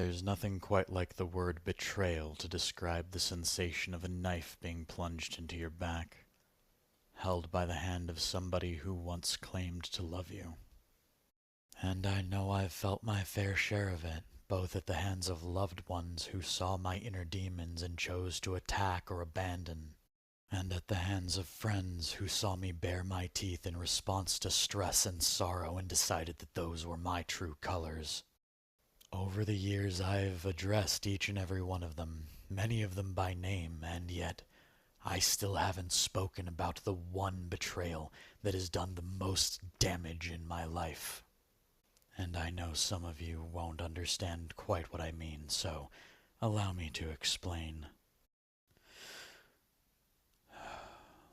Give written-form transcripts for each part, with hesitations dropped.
There's nothing quite like the word betrayal to describe the sensation of a knife being plunged into your back, held by the hand of somebody who once claimed to love you. And I know I've felt my fair share of it, both at the hands of loved ones who saw my inner demons and chose to attack or abandon, and at the hands of friends who saw me bare my teeth in response to stress and sorrow and decided that those were my true colors. Over the years I've addressed each and every one of them, many of them by name, and yet I still haven't spoken about the one betrayal that has done the most damage in my life. And I know some of you won't understand quite what I mean, so allow me to explain.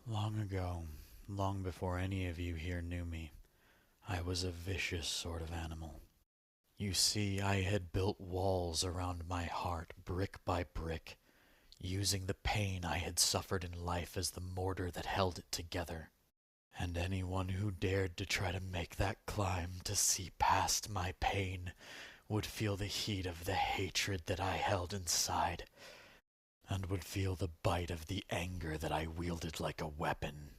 Long ago, long before any of you here knew me, I was a vicious sort of animal. You see, I had built walls around my heart, brick by brick, using the pain I had suffered in life as the mortar that held it together. And anyone who dared to try to make that climb to see past my pain would feel the heat of the hatred that I held inside, and would feel the bite of the anger that I wielded like a weapon.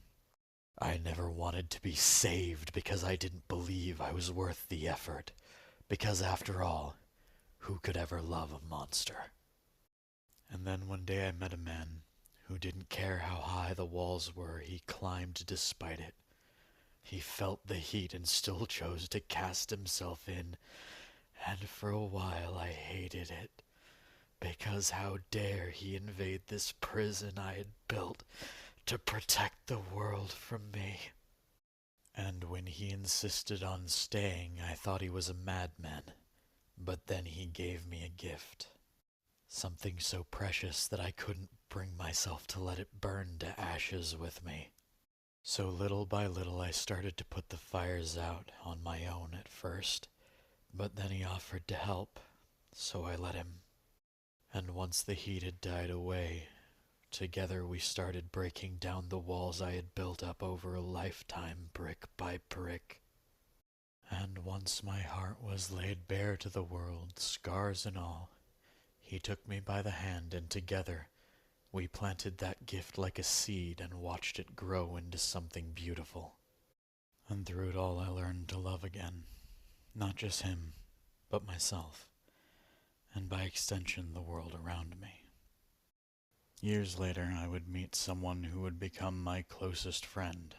I never wanted to be saved because I didn't believe I was worth the effort. Because after all, who could ever love a monster? And then one day I met a man who didn't care how high the walls were. He climbed despite it. He felt the heat and still chose to cast himself in. And for a while I hated it. Because how dare he invade this prison I had built to protect the world from me? And when he insisted on staying, I thought he was a madman. But then he gave me a gift. Something so precious that I couldn't bring myself to let it burn to ashes with me. So little by little I started to put the fires out on my own at first. But then he offered to help, so I let him. And once the heat had died away, together we started breaking down the walls I had built up over a lifetime, brick by brick. And once my heart was laid bare to the world, scars and all, he took me by the hand, and together we planted that gift like a seed and watched it grow into something beautiful. And through it all I learned to love again, not just him, but myself, and by extension the world around me. Years later, I would meet someone who would become my closest friend,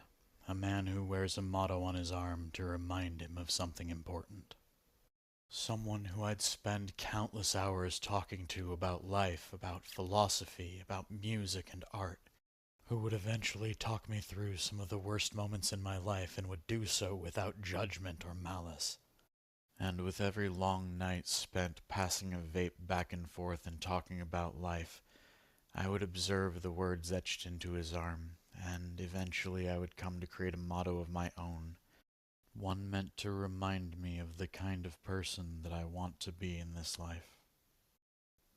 a man who wears a motto on his arm to remind him of something important. Someone who I'd spend countless hours talking to about life, about philosophy, about music and art, who would eventually talk me through some of the worst moments in my life and would do so without judgment or malice. And with every long night spent passing a vape back and forth and talking about life, I would observe the words etched into his arm, and eventually I would come to create a motto of my own, one meant to remind me of the kind of person that I want to be in this life.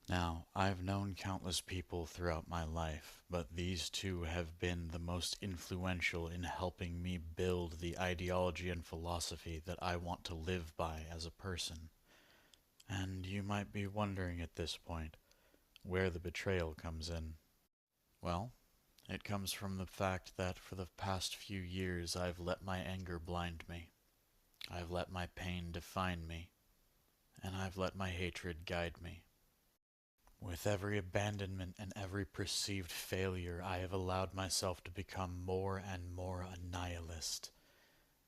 Now, I've known countless people throughout my life, but these two have been the most influential in helping me build the ideology and philosophy that I want to live by as a person. And you might be wondering at this point, where the betrayal comes in. Well, it comes from the fact that for the past few years I've let my anger blind me. I've let my pain define me. And I've let my hatred guide me. With every abandonment and every perceived failure, I have allowed myself to become more and more a nihilist.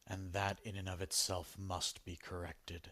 And that in and of itself must be corrected.